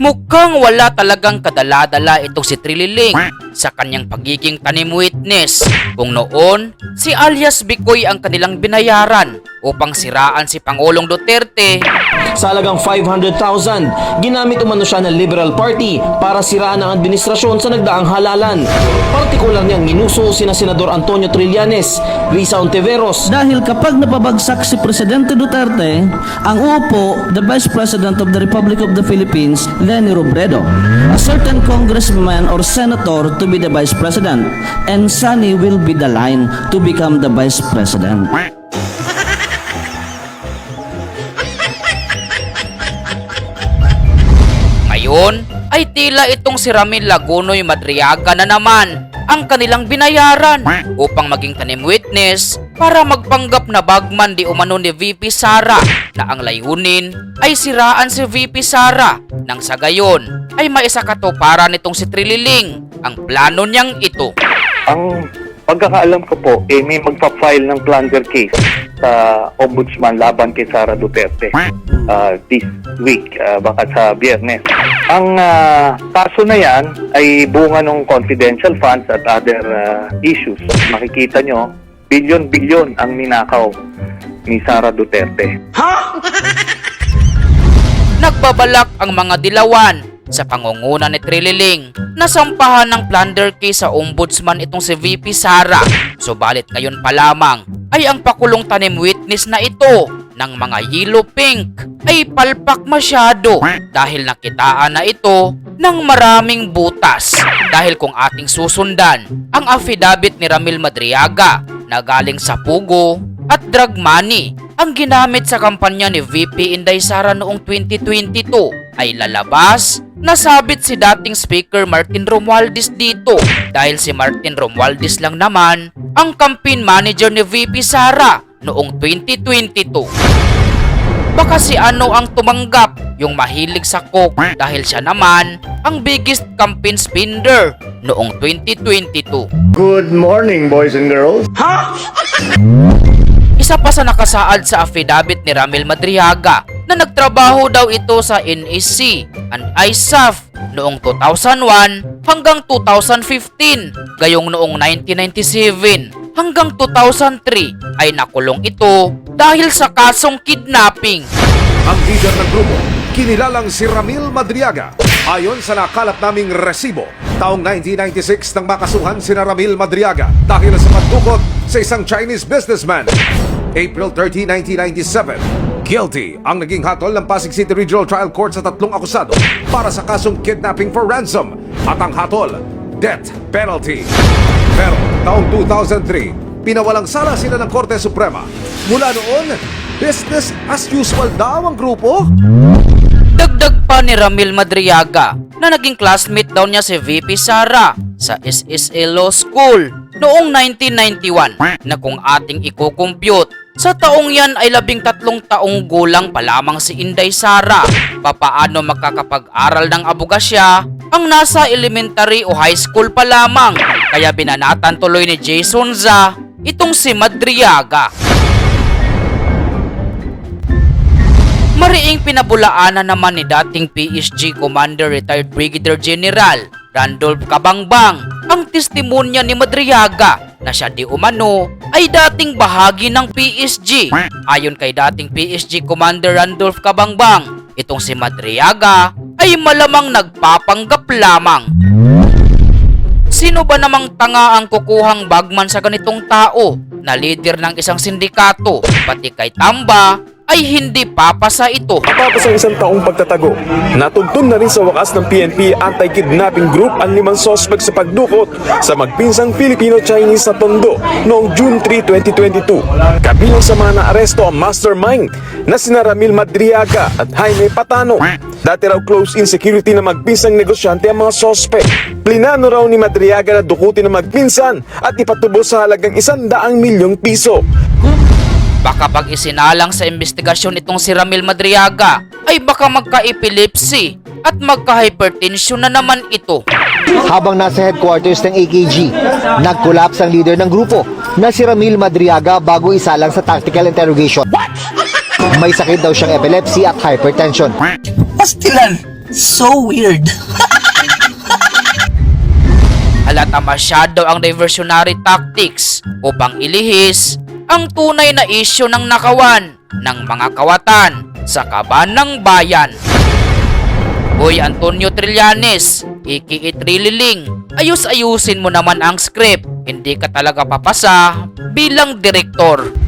Mukhang wala talagang kadala-dala itong si Trililing sa kanyang pagiging tanim witness kung noon si alias Bicoy ang kanilang binayaran upang siraan si Pangulong Duterte. Sa halagang 500,000, ginamit umano siya ng Liberal Party para siraan ang administrasyon sa nagdaang halalan. Partikular niyang minuso sina Senador Antonio Trillanes, Risa Ontiveros. Dahil kapag napabagsak si Presidente Duterte, ang uupo, the Vice President of the Republic of the Philippines, Leni Robredo, a certain congressman or senator to be the Vice President, and Sunny will be the line to become the Vice President. Ngayon ay tila itong si Ramil Lagunoy Madriaga na naman ang kanilang binayaran upang maging tanim witness para magpanggap na bagman di umano ni VP Sara na ang layunin ay siraan si VP Sara nang sa gayon ay maisakatuparan nitong si Trililing ang plano niyang ito. Ang pagkakaalam ko po, may magpa-file ng plunder case sa Ombudsman laban kay Sara Duterte this week, baka sa Biyernes. Ang kaso na yan ay bunga ng confidential funds at other issues. Makikita nyo, bilyon-bilyon ang ninakaw ni Sara Duterte. Nagbabalak ang mga dilawan sa pangunguna ni Trililing na sampahan ng plunder case sa Ombudsman itong si VP Sara. Subalit ngayon pa lamang ay ang pakulong tanim witness na ito ng mga yellow pink ay palpak masyado dahil nakitaan na ito ng maraming butas. Dahil kung ating susundan ang affidavit ni Ramil Madriaga na galing sa pugo at drug money ang ginamit sa kampanya ni VP Inday Sara noong 2022 ay lalabas na sabit si dating Speaker Martin Romualdez dito dahil si Martin Romualdez lang naman ang campaign manager ni VP Sara noong 2022. Baka si ano ang tumanggap yung mahilig sa coke dahil siya naman ang biggest campaign spender noong 2022. Good morning, boys and girls. Isa pa sa nakasaad sa affidavit ni Ramil Madriaga na nagtrabaho daw ito sa NEC and ISAF noong 2001 hanggang 2015, gayong noong 1997 hanggang 2003 ay nakulong ito dahil sa kasong kidnapping. Ang leader ng grupo, kinilalang si Ramil Madriaga. Ayon sa nakalap naming resibo, taong 1996 nang makasuhan si Ramil Madriaga dahil sa pagdukot sa isang Chinese businessman. April 30, 1997, guilty ang naging hatol ng Pasig City Regional Trial Court sa tatlong akusado para sa kasong kidnapping for ransom at ang hatol, death penalty. Pero taong 2003, pinawalang sala sila ng Korte Suprema. Mula noon, business as usual daw ang grupo. Dagdag pa ni Ramil Madriaga na naging classmate daw niya si VP Sara sa SSA Law School noong 1991 na kung ating i-compute, sa taong yan ay 13 taong gulang pa lamang si Inday Sara. Papaano makakapag-aral ng abogasya ang nasa elementary o high school pa lamang? Kaya binanatan tuloy ni Jason Za itong si Madriaga. Mariing pinabulaanan naman ni dating PSG Commander Retired Brigadier General Randolph Cabangbang ang testimonya ni Madriaga na siya di umano ay dating bahagi ng PSG. Ayon kay dating PSG Commander Randolph Cabangbang, itong si Madriaga ay malamang nagpapanggap lamang. Sino ba namang tanga ang kukuhang bagman sa ganitong tao na leader ng isang sindikato? Pati kay Tamba ay hindi papasa ito. Matapos ang isang taong pagtatago, natuntun na rin sa wakas ng PNP Anti-Kidnapping Group ang 5 sospek sa pagdukot sa magpinsang Filipino-Chinese sa Tondo noong June 3, 2022. Kabilang sa mga naaresto ang mastermind na sina Ramil Madriaga at Jaime Patano. Dati raw close-in security na magpinsang negosyante ang mga sospek. Plinano raw ni Madriaga na dukutin ang magpinsan at ipatubos sa halagang 100 milyong piso. Baka pag isinalang sa investigasyon itong si Ramil Madriaga ay baka magka-epilepsy at magka-hypertension na naman ito. Habang nasa headquarters ng AKG, nag-collapse ang leader ng grupo na si Ramil Madriaga bago isalang sa tactical interrogation. May sakit daw siyang epilepsy at hypertension. Pastilan! So weird. Halata masyado ang diversionary tactics upang ilihis ang tunay na isyu ng nakawan ng mga kawatan sa kaban ng bayan. Boy Antonio Trillanes, aka Trililing, ayus-ayusin mo naman ang script. Hindi ka talaga papasa bilang direktor.